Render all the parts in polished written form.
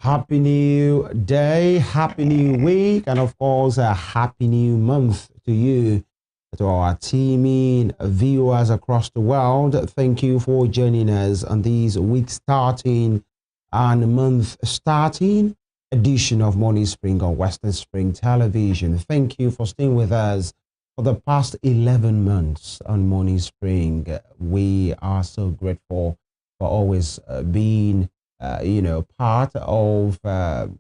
Happy new day, happy new week, and of course, a happy new month to you, to our teaming viewers across the world. Thank you for joining us on this week starting and month starting edition of Morning Spring on Western Spring Television. Thank you for staying with us for the past 11 months on Morning Spring. We are so grateful for always being part of,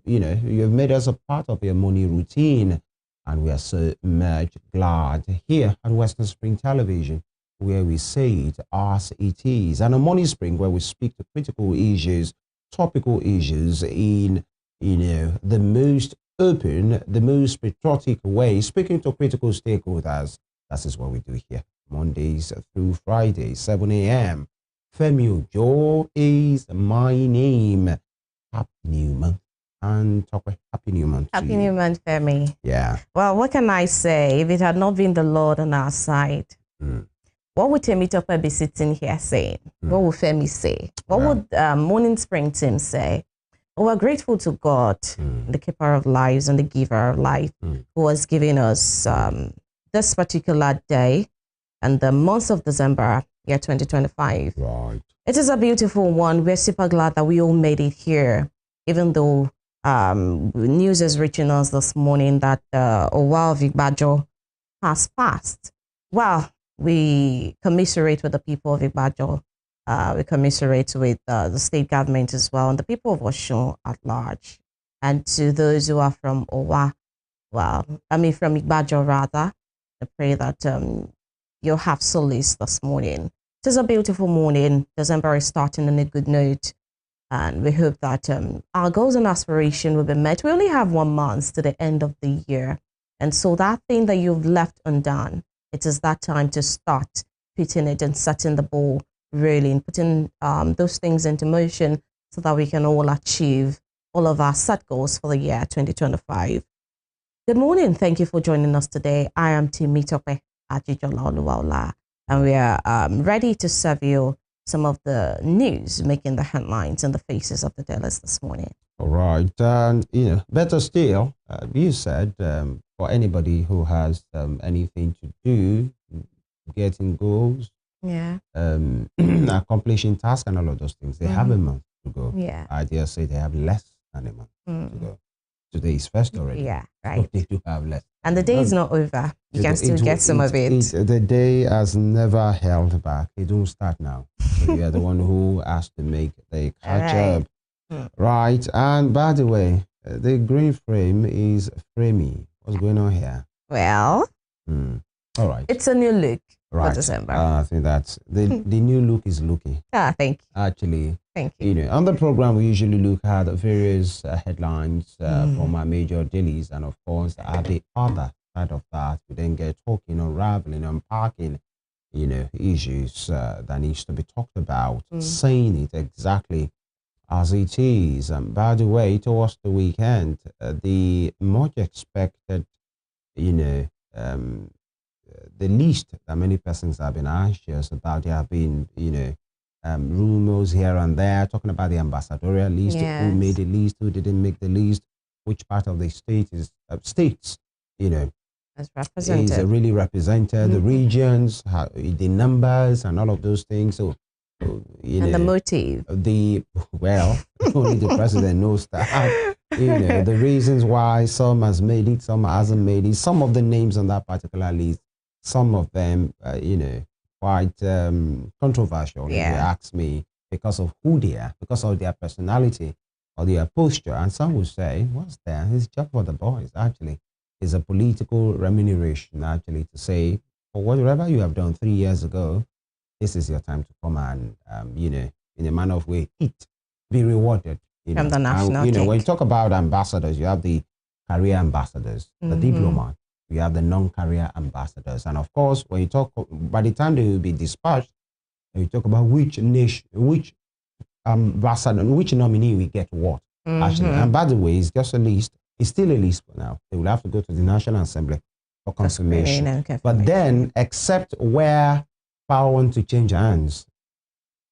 you've made us a part of your morning routine. And we are so much glad here at Western Spring Television, where we say it as it is. And on Morning Spring, where we speak to critical issues, topical issues in, the most open, the most patriotic way, speaking to critical stakeholders. That is what we do here, Mondays through Fridays, 7 a.m. Femi Ojo is my name. Happy new month. And happy new month. Happy new month, Femi. Yeah. Well, what can I say? If it had not been the Lord on our side, what would Temi Tokwe be sitting here saying? What would Femi say? What would Morning Spring team say? Well, we're grateful to God, the keeper of lives and the giver of life, who has given us this particular day and the month of December, year 2025. Right. It is a beautiful one. We're super glad that we all made it here, even though news is reaching us this morning that Owa Vigbajo has passed. Well, we commiserate with the people of Igbajo. We commiserate with the state government as well, and the people of Osun at large. And to those who are from Owa, from Igbajo rather, I pray that you'll have solace this morning. It is a beautiful morning. December is starting on a good note. And we hope that our goals and aspirations will be met. We only have 1 month to the end of the year. And so that thing that you've left undone, it is that time to start putting it and setting the ball rolling, putting those things into motion so that we can all achieve all of our set goals for the year 2025. Good morning. Thank you for joining us today. I am Temi Tokwe Ajijola Oluwaola, and we are ready to serve you some of the news making the headlines and the faces of the dailies this morning. All right. And, better still, you said for anybody who has anything to do, getting goals, accomplishing tasks and all of those things, they have a month to go. Yeah. I dare say they have less than a month to go. Today is first already. Yeah, right. So they do have less. And the day is not over. You can still get some of it. The day has never held back. It don't start now. So you are the one who has to make the catch up. Right. And by the way, the green frame is framey. What's going on here? Well, all right. It's a new look for December. I think that's the new look is looking. Thank you. Actually, thank you. On the program, we usually look at various headlines from our major dailies, and of course, at the other side of that, we then get talking, unraveling, unpacking, issues that needs to be talked about, saying it exactly as it is. And by the way, towards the weekend, the much expected, the list that many persons have been anxious about, there have been, rumors here and there talking about the ambassadorial list, who made the list, who didn't make the list, which part of the state is states, as represented. Is really represented, the regions, the numbers, and all of those things. So, and the motive. Only the president knows that. The reasons why some has made it, some hasn't made it. Some of the names on that particular list, some of them, quite controversial. If you ask me, because of who they are, because of their personality or their posture. And some will say, what's that? It's just for the boys, actually. It's a political remuneration, actually, to say, for whatever you have done 3 years ago, this is your time to come and, in a manner of way, be rewarded. From the national when you talk about ambassadors, you have the career ambassadors, the diplomat, you have the non-career ambassadors. And of course, when you talk, by the time they will be dispatched, you talk about which nation, which ambassador, which nominee will get what, actually. And by the way, it's just a list. It's still a list for now. They will have to go to the National Assembly for confirmation. But then, except where power wants to change hands,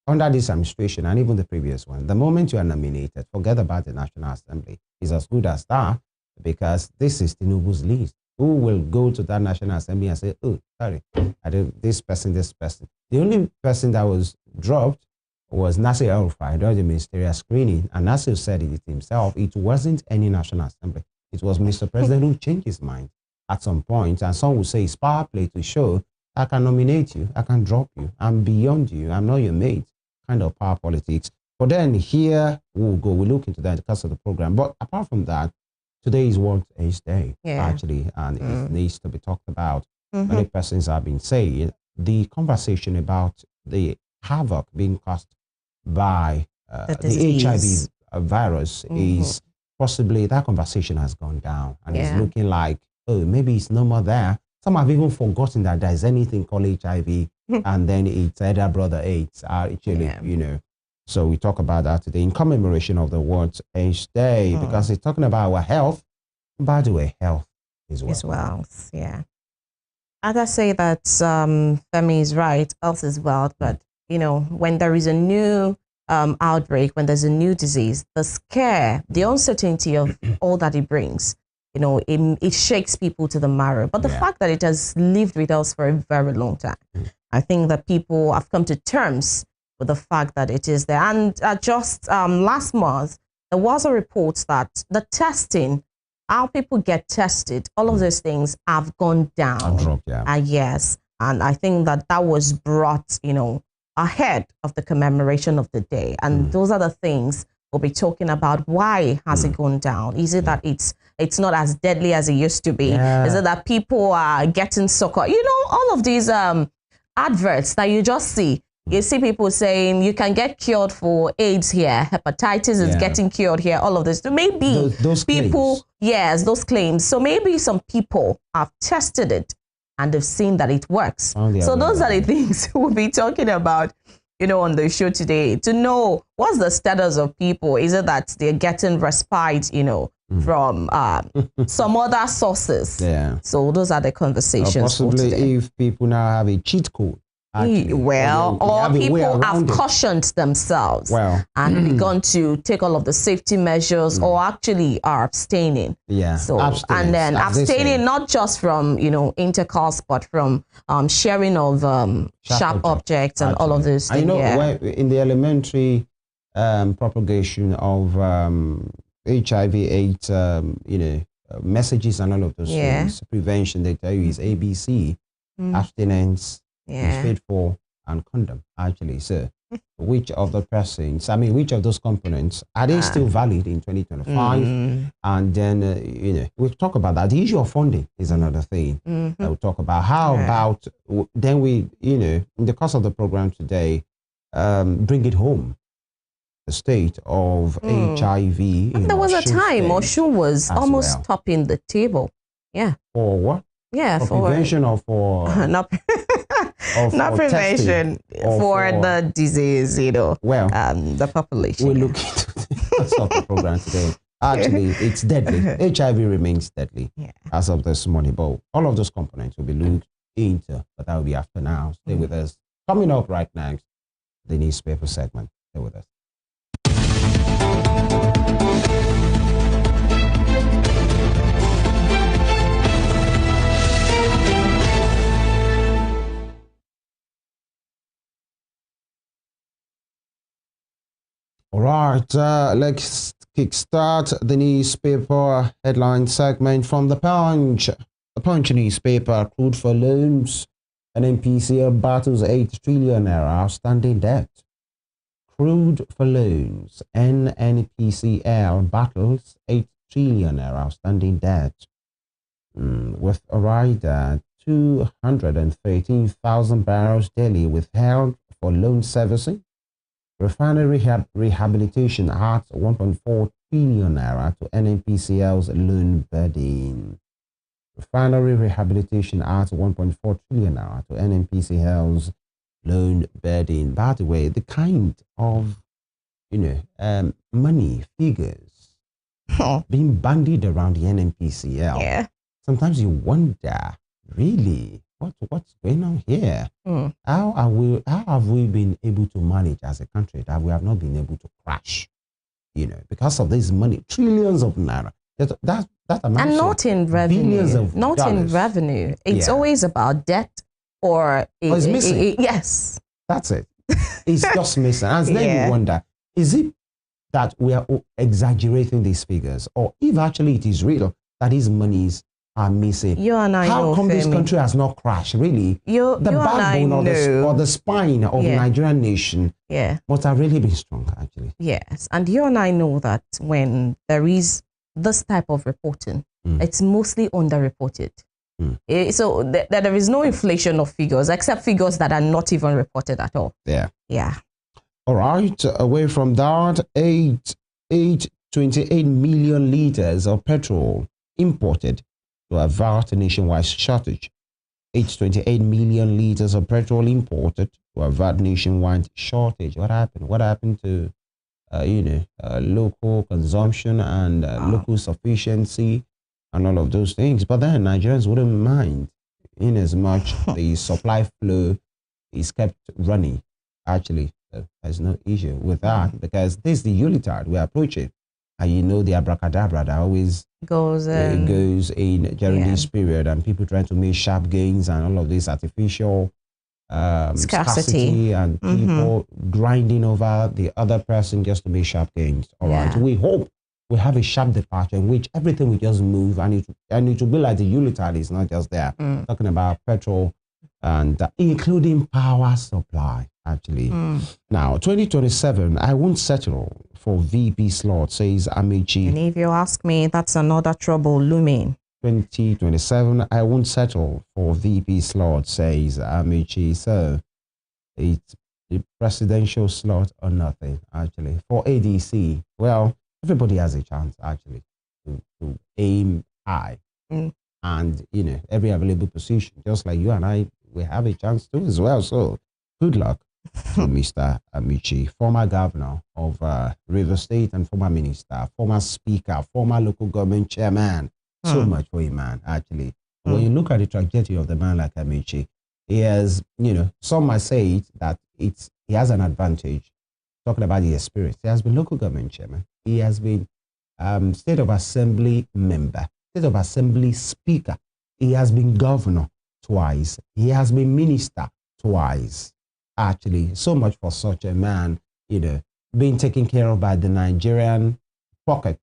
under this administration and even the previous one, the moment you are nominated, forget about the National Assembly. It's as good as that, because this is Tinubu's list. Who will go to that National Assembly and say, oh, sorry, I did this person, this person. The only person that was dropped was Nasir El-Rufai during the ministerial screening, and Nasir said it himself, it wasn't any National Assembly. It was Mr. President who changed his mind at some point, and some will say it's power play to show I can nominate you, I can drop you, I'm beyond you, I'm not your mate, kind of power politics. But then here we'll look into that in the course of the program. But apart from that, today is World AIDS Day, actually, and it needs to be talked about. Many persons have been saying the conversation about the havoc being caused by the HIV virus is possibly, that conversation has gone down, and it's looking like, oh, maybe it's no more there. Some have even forgotten that there's anything called HIV, and then it's either brother AIDS, actually, you know. So we talk about that today in commemoration of the World AIDS Day, because it's talking about our health. By the way, health is wealth. Is wealth, yeah. Others say that Femi is right, health is wealth, but you know, when there is a new outbreak, when there's a new disease, the scare, the uncertainty of all that it brings, you know, it shakes people to the marrow. But the fact that it has lived with us for a very long time, I think that people have come to terms with the fact that it is there. And just last month, there was a report that the testing, how people get tested, all of those things have gone down. Dropped, yes. And I think that that was brought, you know, ahead of the commemoration of the day. And those are the things we'll be talking about. Why has it gone down? Is it that it's not as deadly as it used to be? Is it that people are getting so-called, you know, all of these adverts that you just see. You see people saying you can get cured for AIDS here, hepatitis is getting cured here, all of this. So maybe those people, claims. Those claims. So maybe some people have tested it and they've seen that it works. So those are the things we'll be talking about, you know, on the show today, to know what's the status of people. Is it that they're getting respite, you know, from some other sources? So those are the conversations. Possibly if people now have a cheat code. Actually, or people have cautioned themselves and begun to take all of the safety measures, or actually are abstaining. So and then abstaining not just from, you know, intercourse, but from sharing of sharp objects and all of those things. You know, in the elementary propagation of HIV/AIDS, you know, messages and all of those things, prevention, they tell you is ABC, abstinence, is faithful, and condom, actually. So which of the persons, I mean, which of those components are they still valid in 2025? And then, you know, we'll talk about that. The issue of funding is another thing that we'll talk about. How about, then we, you know, in the course of the program today, bring it home, the state of HIV. There was a time Oshun was almost topping the table. For what? For prevention or for not prevention, for the disease, you know. The population. We'll look into the program today. Actually, it's deadly. HIV remains deadly as of this morning. But all of those components will be looked into, but that will be after now. Stay with us. Coming up right next, the newspaper segment. Stay with us. All right, let's kickstart the newspaper headline segment from the Punch. The Punch newspaper, crude for loans. NNPCL battles 8 trillion naira outstanding debt. Crude for loans. NNPCL battles 8 trillion naira outstanding debt. With a rider 213,000 barrels daily withheld for loan servicing. Refinery rehabilitation adds 1.4 trillion naira to NNPCL's loan burden. Refinery rehabilitation adds 1.4 trillion naira to NNPCL's loan burden. By the way, the kind of, you know, money figures being bandied around the NNPCL. Sometimes you wonder, really, what's going on here? Mm. How have we been able to manage as a country that we have not been able to crash? Because of this money, trillions of naira. That amounts and not in revenue, billions of not dollars. in revenue. It's always about debt or it's missing. Yes, that's it. It's just missing. And then we wonder: is it that we are exaggerating these figures, or if actually it is real that these monies are missing? You and I know, how come this Femi, country has not crashed? Really, the backbone or the spine of the Nigerian nation must have really been strong, actually. Yes, and you and I know that when there is this type of reporting, it's mostly underreported. So there is no inflation of figures, except figures that are not even reported at all. Yeah. All right. Away from that, 828 million liters of petrol imported to avert a nationwide shortage. 828 million liters of petrol imported to avert nationwide shortage. What happened? What happened to local consumption and local sufficiency and all of those things? But then Nigerians wouldn't mind, in as much the supply flow is kept running. Actually, there's no issue with that, because this is the Yuletide we approach it. And the abracadabra that always goes in during this period, and people trying to make sharp gains and all of this artificial scarcity and people grinding over the other person just to make sharp gains. All right. We hope we have a sharp departure in which everything will just move, and it will be like the Yuletide is not just there. Talking about petrol and including power supply, actually. Now, 2027, I won't settle for VP slot, says Amici. And if you ask me, that's another trouble looming. 2027, I won't settle for VP slot, says Amici. So it's the presidential slot or nothing, actually. For ADC, well, everybody has a chance, actually, to aim high. And, every available position, just like you and I, we have a chance to as well. So good luck to Mr. Amici, former governor of River State and former minister, former speaker, former local government chairman. So much for him, man, actually. When you look at the trajectory of the man like Amici, he has, some might say that he has an advantage. Talking about the experience, he has been local government chairman. He has been state of assembly member, state of assembly speaker. He has been governor twice. He has been minister twice. Actually, so much for such a man, being taken care of by the Nigerian pocket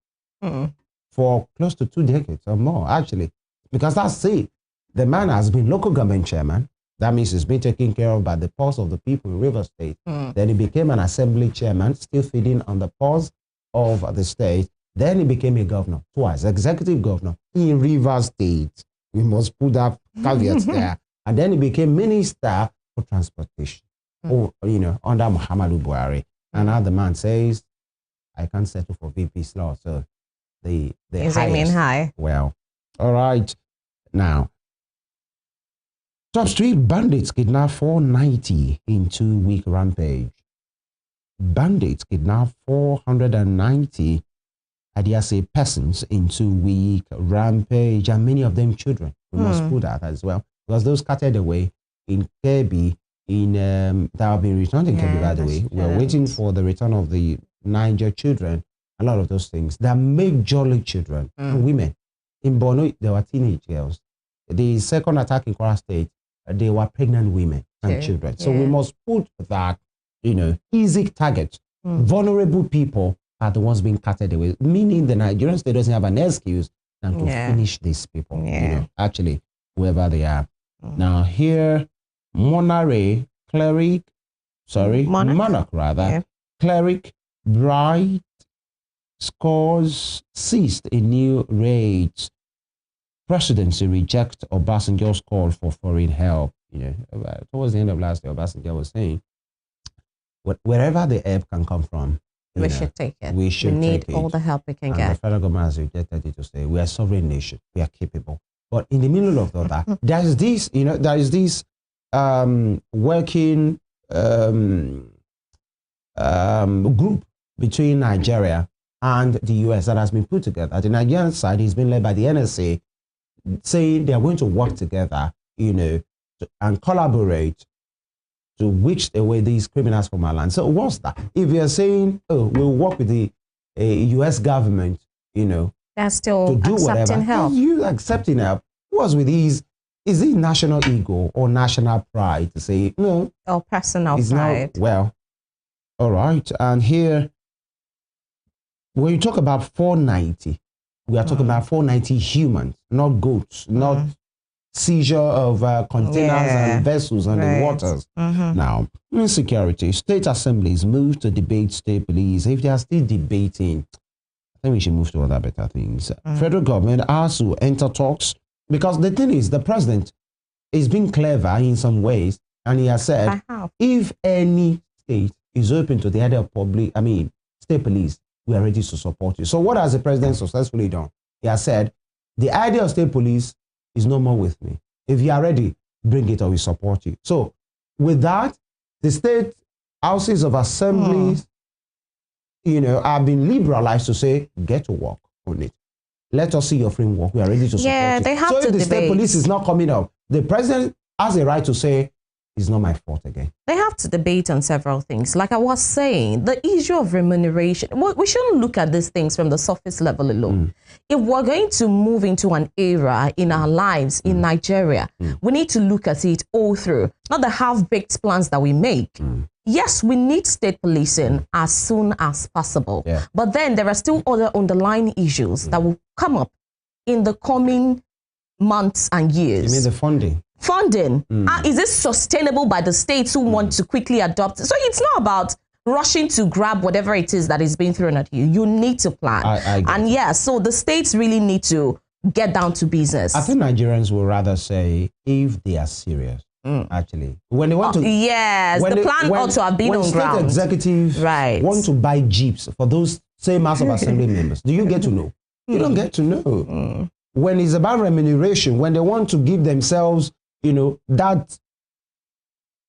for close to 2 decades or more, actually. Because that's it. The man has been local government chairman. That means he's been taken care of by the pulse of the people in River State. Then he became an assembly chairman, still feeding on the pulse of the state. Then he became a governor twice, executive governor in River State. We must put that caveat there. And then he became minister for transportation, under Muhammadu Buhari. And now the man says, I can't settle for VP slot. So the highest. High? Well, all right. Now, top street bandits kidnap 490 in 2-week rampage. Bandits kidnap 490 I dare say persons in 2-week rampage, and many of them children. We must put that as well, because those scattered away in Kebbi, that have been returned in Kebbi, by the way. We're waiting for the return of the Niger children, a lot of those things. They're majorly children and women. In Borno, there were teenage girls. The second attack in Kwara State, they were pregnant women and children. So we must put that, easy target. Vulnerable people are the ones being carted away, meaning the Nigerian state doesn't have an excuse than to finish these people, actually, whoever they are. Now here, Monarch cleric, bright scores seized in new raids. Presidency reject Obasanjo's call for foreign help. Towards the end of last year, Obasanjo was saying, wherever the help can come from, we should take it. We need all the help we can get. The federal government has rejected it to say we are a sovereign nation, we are capable. But in the middle of all that, there is this, working group between Nigeria and the US that has been put together. The Nigerian side has been led by the NSA, saying they are going to work together, and collaborate to witch away these criminals from our land. So what's that? If you're saying, oh, we'll work with the U.S. government, you know, that's still to do accepting whatever. help. You accepting help. What's with these? Is it national ego or national pride to say no? Or personal it's pride. Not, well, all right. And here, when you talk about 490, we are talking about 490 humans, not goats, not seizure of containers and vessels on the waters. Now, insecurity, state assemblies move to debate state police. If they are still debating, I think we should move to other better things. Federal government has to enter talks, because the thing is, the president is being clever in some ways, and he has said, if any state is open to the idea of state police, we are ready to support you. So what has the president successfully done? He has said, the idea of state police is no more with me. If you are ready, bring it or we support you. So with that, the state houses of assemblies, you know, have been liberalized to say, get to work on it. Let us see your framework. We are ready to support you. They have so to if the debate. state police is not coming up, the president has a right to say, it's not my fault again. They have to debate on several things. Like I was saying, the issue of remuneration, we shouldn't look at these things from the surface level alone. If we're going to move into an era in our lives in Nigeria, we need to look at it all through, not the half-baked plans that we make. Yes, we need state policing as soon as possible. But then there are still other underlying issues that will come up in the coming months and years. You mean the funding? Funding. Is it sustainable by the states who want to quickly adopt it? So it's not about rushing to grab whatever it is that is being thrown at you. You need to plan. And so the states really need to get down to business. I think Nigerians will rather say if they are serious. Actually, when they want to, the plan ought to have been on ground. When state executives want to buy jeeps for those same House of Assembly members, do you get to know? You don't get to know. When it's about remuneration, when they want to give themselves, you know, that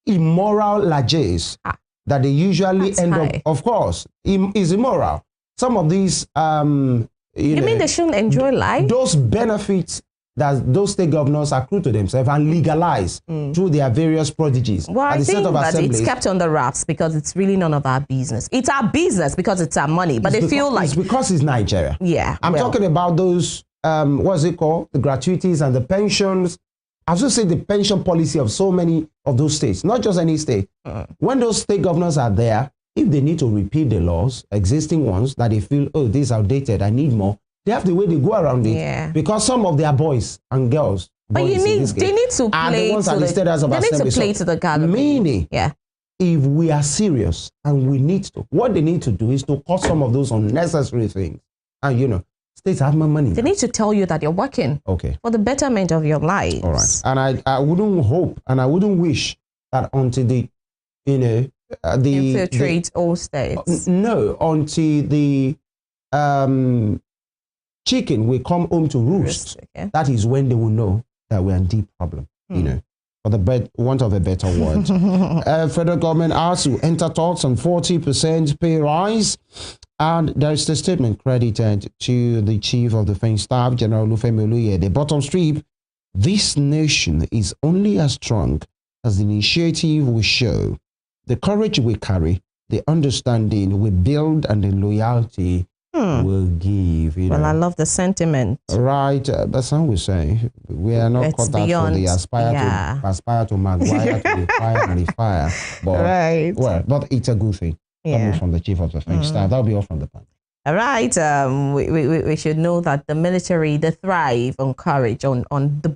immoral largesse that they usually end up, of course, is immoral. Some of these, you mean they shouldn't enjoy life? Those benefits that those state governors accrue to themselves and legalize through their various prodigies. Well, I think that it's kept on the wraps because it's really none of our business. It's our business because it's our money, but they feel like... It's because it's Nigeria. Yeah. I'm talking about those, what's it called? The gratuities and the pensions. I've just said the pension policy of so many of those states, not just any state. When those state governors are there, if they need to repeat the laws, existing ones, that they feel, oh, this is outdated, I need more, they have the way they go around it. Because some of their boys and girls, but they need to play to the government. Meaning, if we are serious and we need to, what they need to do is to cut some of those unnecessary things. And, you know, states have more money. They need to tell you that you're working for the betterment of your lives. All right. And I wouldn't hope and I wouldn't wish that until the, you know, infiltrate all states. No, until the chicken will come home to roost. That is when they will know that we're in deep problem, you know, for the want of a better word. Federal government has to enter talks on 40% pay rise. And there is the statement credited to the Chief of Defense Staff, General Olufemi Oluye. The bottom strip, this nation is only as strong as the initiative we show, the courage we carry, the understanding we build, and the loyalty will give. You know. I love the sentiment. Right, that's how we say. We are not cut out for the aspire to Maguire to the fire and the fire. But, well, but it's a good thing. Coming from the Chief of Defense Staff. That'll be all from the panel. All right. We should know that the military, they thrive on courage, on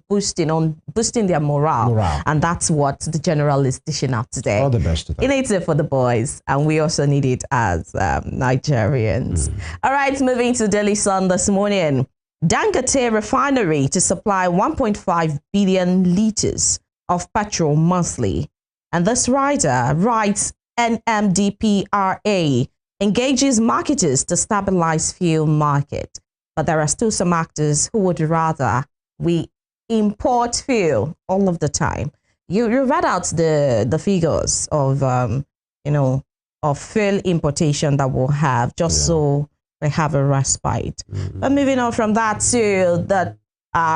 boosting their morale. And that's what the general is dishing out today. All the best to them. He needs it for the boys, and we also need it as Nigerians. All right, moving to Daily Sun this morning. Dangote refinery to supply 1.5 billion liters of petrol monthly. And this writer writes, NMDPRA engages marketers to stabilize fuel market. But there are still some actors who would rather we import fuel all of the time. You read out the figures of, of fuel importation that we'll have just so we have a respite. But moving on from that to the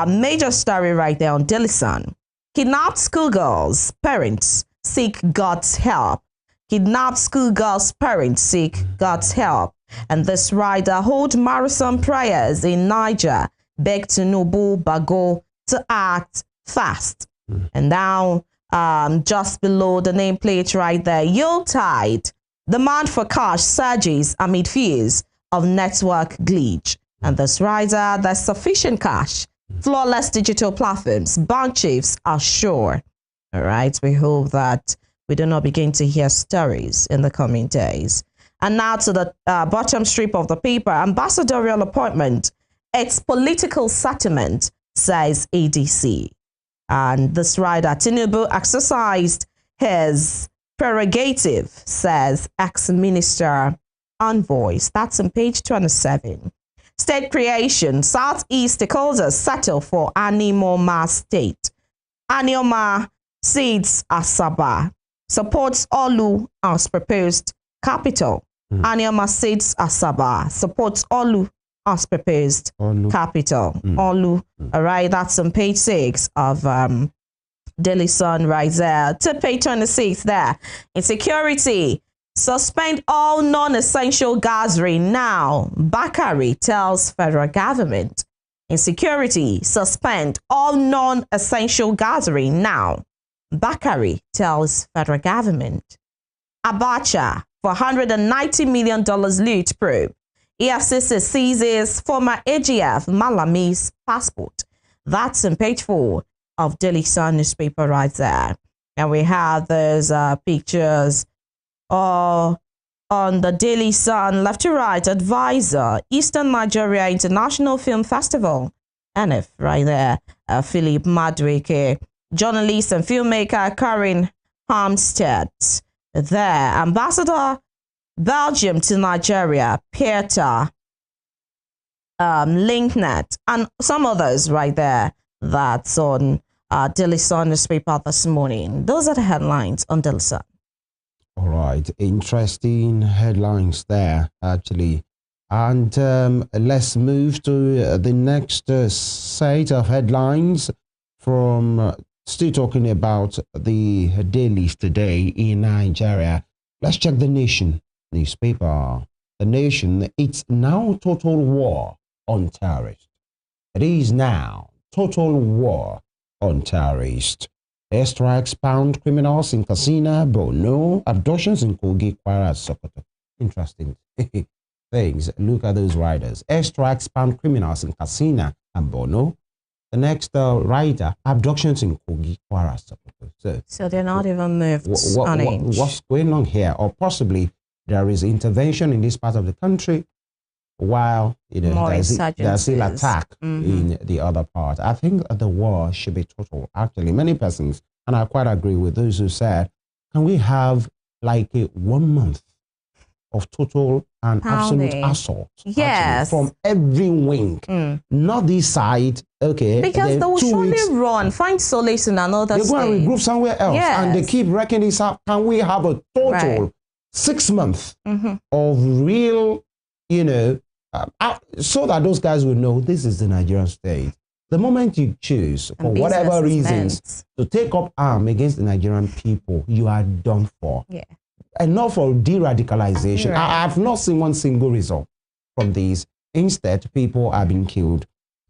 major story right there on Daily Sun. Kidnapped schoolgirls' parents seek God's help. Kidnapped schoolgirls' parents seek God's help. And this rider hold marathon prayers in Niger, beg Tinubu Bago to act fast. And now, just below the nameplate right there, Yuletide. Demand for cash surges amid fears of network glitch. And this rider, there's sufficient cash. Flawless digital platforms. Bank chiefs are sure. All right, we hope that we do not begin to hear stories in the coming days. And now to the bottom strip of the paper, ambassadorial appointment. It's political settlement, says ADC. And this rider, Tinubu, exercised his prerogative, says ex-minister envoys. That's on page 27. State creation. Southeast stakeholders settle for Animoma State. Anioma cedes Asaba. Supports Olu as proposed capital. Anioma cedes Asaba. Supports Olu as proposed capital. Olu. All right, that's on page 6 of Daily Sun right there. To page 26 there. Insecurity. Suspend all non-essential gathering now. Bakari tells federal government. Insecurity. Suspend all non-essential gathering now. Bakari tells federal government. Abacha for $190 million loot probe. EFCC seizes former AGF Malami's passport. That's on page 4 of Daily Sun newspaper right there. And we have those pictures on the Daily Sun, left to right, advisor, Eastern Nigeria International Film Festival, NF right there, Philip Madwike, journalist and filmmaker Karen Harmstead there, ambassador Belgium to Nigeria, Peter Linknet, and some others right there. That's on Daily Sun newspaper this morning. Those are the headlines on Daily Sun. All right, interesting headlines there, actually. And let's move to the next set of headlines from still talking about the dailies today in Nigeria. Let's check the Nation newspaper. The Nation, it's now total war on terrorists. It is now total war on terrorists. Airstrikes pound criminals in Katsina, Borno, abductions in Kogi, Kwara, Sokoto. Interesting things. Look at those riders. Airstrikes pound criminals in Katsina and Borno. The next rider, abductions in Kogi, Kwara, Sokoto. So they're not even moved an inch. What's going on here? Or possibly there is intervention in this part of the country while there's still attack in the other part. I think the war should be total. Actually, many persons, and I quite agree with those who said, can we have like a 1 month of total and absolute assault? Yes. From every wing. Not this side, okay. Because they will surely run, find solace in another state. They go and regroup somewhere else. Yes. And they keep wrecking this up. Can we have a total 6 months of real, so that those guys will know this is the Nigerian state. The moment you choose, for whatever reasons, to take up arms against the Nigerian people, you are done for. Yeah. Enough for de-radicalization. Right. I have not seen one single result from these. Instead, people are being killed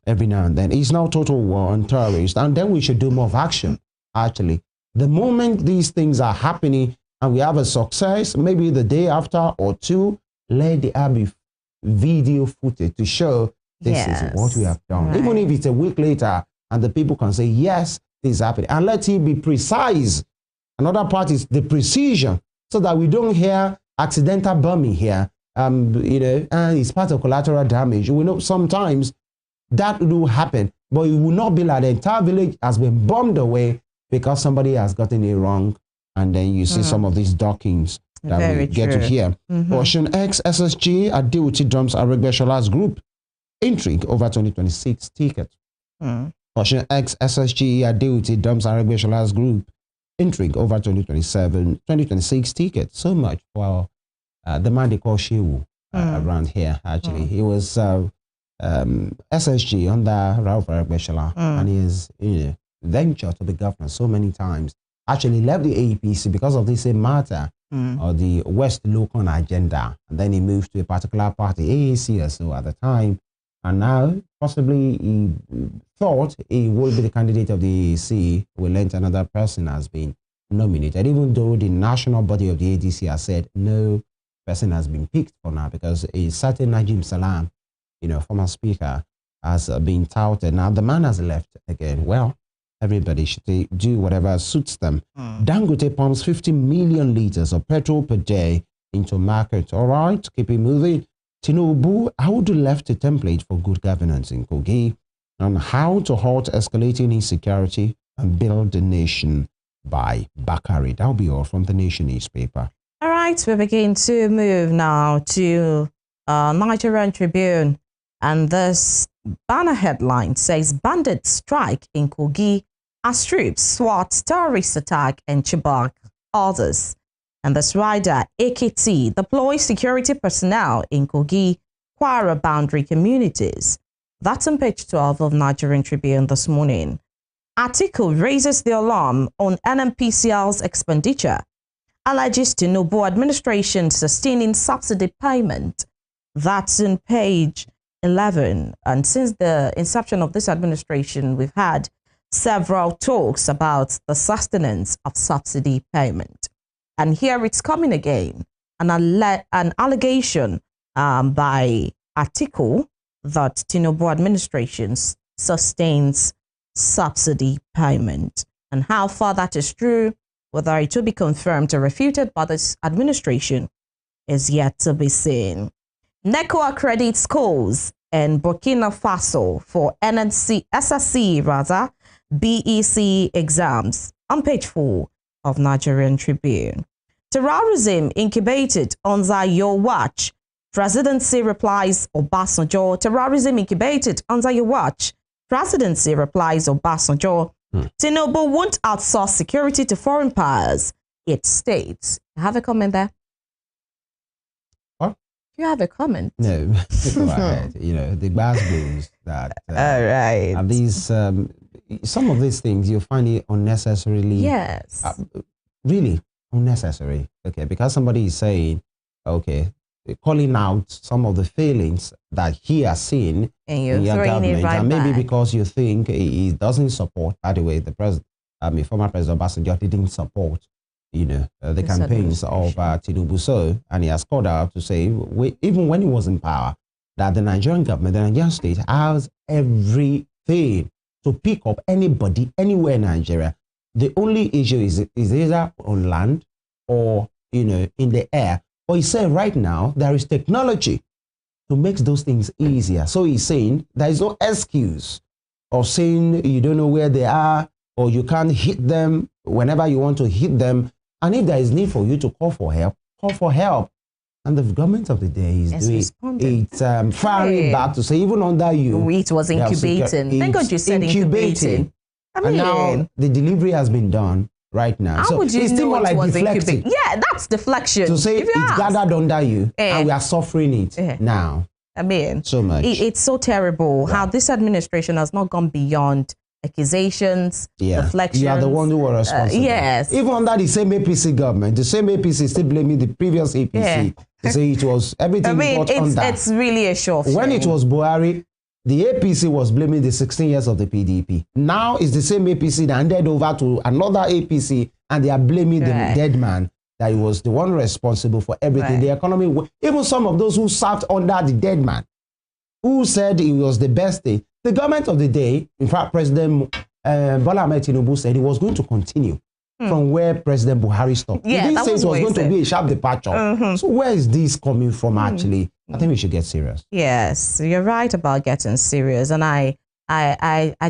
every now and then. It's now total war on terrorists. And then we should do more of action, actually. The moment these things are happening and we have a success, maybe the day after or two, let there be video footage to show this is what we have done. Right. Even if it's a week later and the people can say, yes, this is happening. And let it be precise. Another part is the precision, so that we don't hear accidental bombing here. And it's part of collateral damage. We know sometimes that will happen, but it will not be like the entire village has been bombed away because somebody has gotten it wrong. And then you see some of these dockings that we get to hear. Ocean X SSG at DOT dumps Aregbesol's group. Intrigue over 2026 ticket. Ocean X SSG at DOT dumps Aregbesol's group. Intrigue over 2026 ticket. So much for the man they call Shehu around here, actually. He was SSG under Ralph Aregbesola, and he is venture to the governor so many times. Actually left the APC because of this same matter, or the West Local agenda. And then he moved to a particular party, AAC or so at the time. And now possibly he thought he would be the candidate of the AAC. We learned another person has been nominated, even though the national body of the ADC has said no person has been picked for now, because a certain Najim Salam, former speaker, has been touted. Now the man has left again. Well, everybody should do whatever suits them. Dangote pumps 50 million liters of petrol per day into market. All right, keep it moving. Tinubu, how to left a template for good governance in Kogi, on how to halt escalating insecurity and build the nation by Bakari. That'll be all from the Nation newspaper. All right, we begin to move now to Nigerian Tribune. And this banner headline says, bandits strike in Kogi as troops swat terrorist attack in Chibok, others. And this rider, AKT, deploys security personnel in Kogi, Kwara boundary communities. That's on page 12 of Nigerian Tribune this morning. Article raises the alarm on NMPCL's expenditure. Alleges Tinubu administration sustaining subsidy payment. That's on page 11. And since the inception of this administration, we've had several talks about the sustenance of subsidy payment. And here it's coming again, an allegation by Article that Tinubu administration sustains subsidy payment. And how far that is true, whether it will be confirmed or refuted by this administration, is yet to be seen. NECO accredits schools in Burkina Faso for SSC BEC exams on page 4 of Nigerian Tribune. Terrorism incubated under your watch. Presidency replies Obasanjo. Terrorism incubated under your watch. Presidency replies Obasanjo. Tinubu won't outsource security to foreign powers, it states. Have a comment there? What? You have a comment? No, go ahead. The bad blues that all right. and these some of these things you find it unnecessarily, yes, really unnecessary. Okay, because somebody is saying, okay, calling out some of the failings that he has seen and you're in your government, it right and maybe back. because you think he doesn't support. By the way, the president, former President Obasanjo didn't support, the campaigns of Tinubu. So, and he has called out to say, even when he was in power, that the Nigerian government, the Nigerian state, has everything to pick up anybody anywhere in Nigeria. The only issue is either on land or in the air. But he said right now there is technology to make those things easier. So he's saying there is no excuse of saying you don't know where they are or you can't hit them whenever you want to hit them. And if there is need for you to call for help, call for help. And the government of the day is doing it, firing back to say even under you. It was incubating. Thank God you said incubating. And now the delivery has been done right now. How would you it's still more like deflecting. Yeah, that's deflection. To say it's gathered under you and we are suffering it now. So much. It's so terrible how this administration has not gone beyond accusations, deflections. You are the one who was responsible. Yes. Even under the same APC government, the same APC still blaming the previous APC to say it was everything got under. It's really a show. When it was Buhari, the APC was blaming the 16 years of the PDP. Now it's the same APC that handed over to another APC and they are blaming the dead man that he was the one responsible for everything. The economy, even some of those who served under the dead man, who said it was the best thing. The government of the day, in fact, President Bola Ahmed Tinubu said he was going to continue from where President Buhari stopped. He didn't say it was going to be a sharp departure. So where is this coming from actually? I think we should get serious. Yes, you're right about getting serious. And I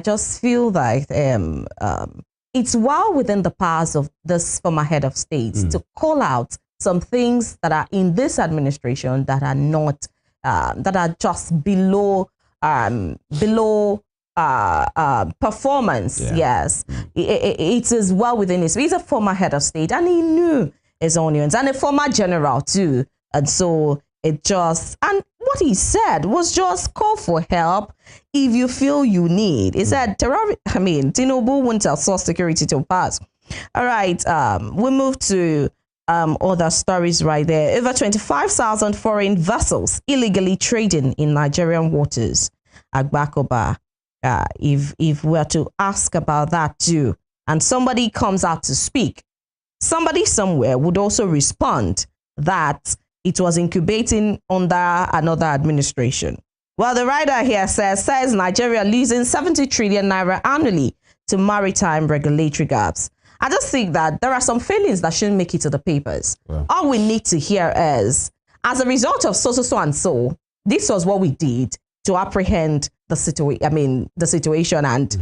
just feel like it's well within the powers of this former head of state to call out some things that are in this administration that are not, that are just below performance. Yes, it is well within his. He's a former head of state and he knew his onions, and a former general too. And so it just, and what he said was just call for help if you feel you need. He said, Tinubu won't outsource security to pass. All right, we move to other stories right there. Over 25,000 foreign vessels illegally trading in Nigerian waters. Agbakoba, if we're to ask about that too, and somebody comes out to speak, somebody somewhere would also respond that it was incubating under another administration. Well, the writer here says Nigeria losing 70 trillion naira annually to maritime regulatory gaps. I just think that there are some failings that shouldn't make it to the papers. Well, all we need to hear is, as a result of so and so, this was what we did to apprehend the situation, and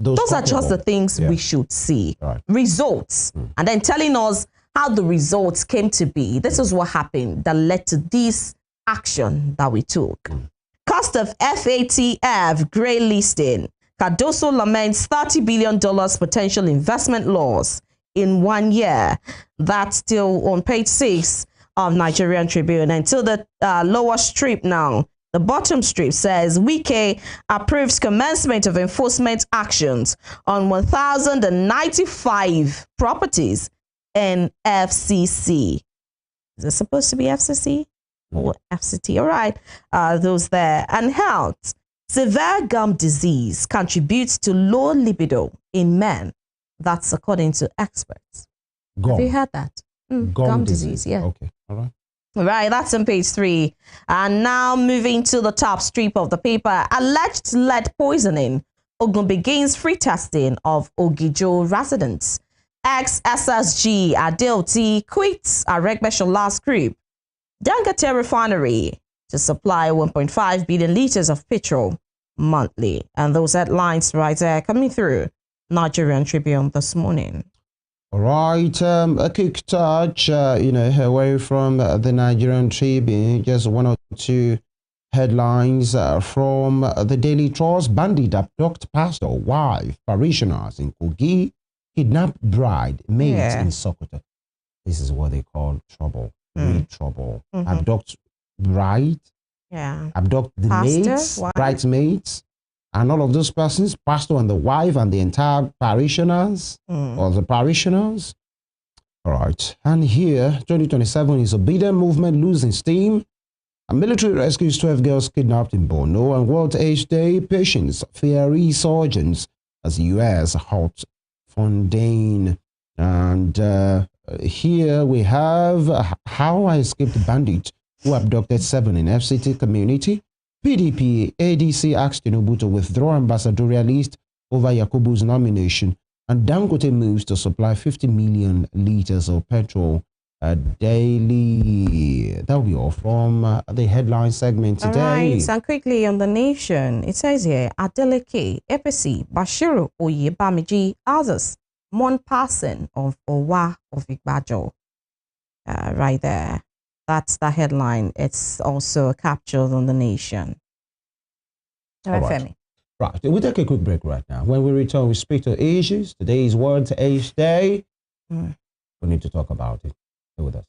those are just the things we should see. Right. Results, and then telling us how the results came to be. This is what happened that led to this action that we took. Cost of FATF grey listing. Cardoso laments $30 billion potential investment loss in 1 year. That's still on page 6 of Nigerian Tribune. Until the lower strip now. The bottom strip says Wike approves commencement of enforcement actions on 1,095 properties in FCC. Is it supposed to be FCC or FCT? All right, those there. And health. Severe gum disease contributes to low libido in men. That's according to experts. Have you heard that? Gum disease, yeah. Okay, all right. Right, that's on page 3. And now moving to the top strip of the paper. Alleged lead poisoning. Ogun begins free testing of Ogijo residents. Ex-SSG Adeoti quits Aregbesola group. Dangote refinery to supply 1.5 billion liters of petrol monthly. And those headlines right there coming through Nigerian Tribune this morning. All right, a quick touch, away from the Nigerian Tribune, just one or two headlines from the Daily Trust. Bandit abduct pastor, wife, parishioners in Kogi, kidnap bride, maids in Sokoto. This is what they call trouble, real trouble. Abduct bride, abduct the maids, bridesmaids, and all of those persons, pastor and the wife and the entire parishioners or the parishioners. All right. And here, 2027 is obedient movement losing steam. A military rescues 12 girls kidnapped in Borno, and World AIDS Day patients fear resurgence as the U.S. halts funding. And here we have how I escaped bandit who abducted 7 in FCT community. PDP ADC asked Tinubu to withdraw ambassadorial list over Yakubu's nomination, and Dangote moves to supply 50 million liters of petrol daily. That will be all from the headline segment today. All right, and quickly on The Nation, it says here, Adeleke, EPC, Bashiru Oyebamiji, others, one person of Owa of Igbajo. Right there. That's the headline. It's also captured on The Nation. All right, Femi. Right, we'll take a quick break right now. When we return, we speak to issues. Today is World AIDS Day. We need to talk about it. Stay with us.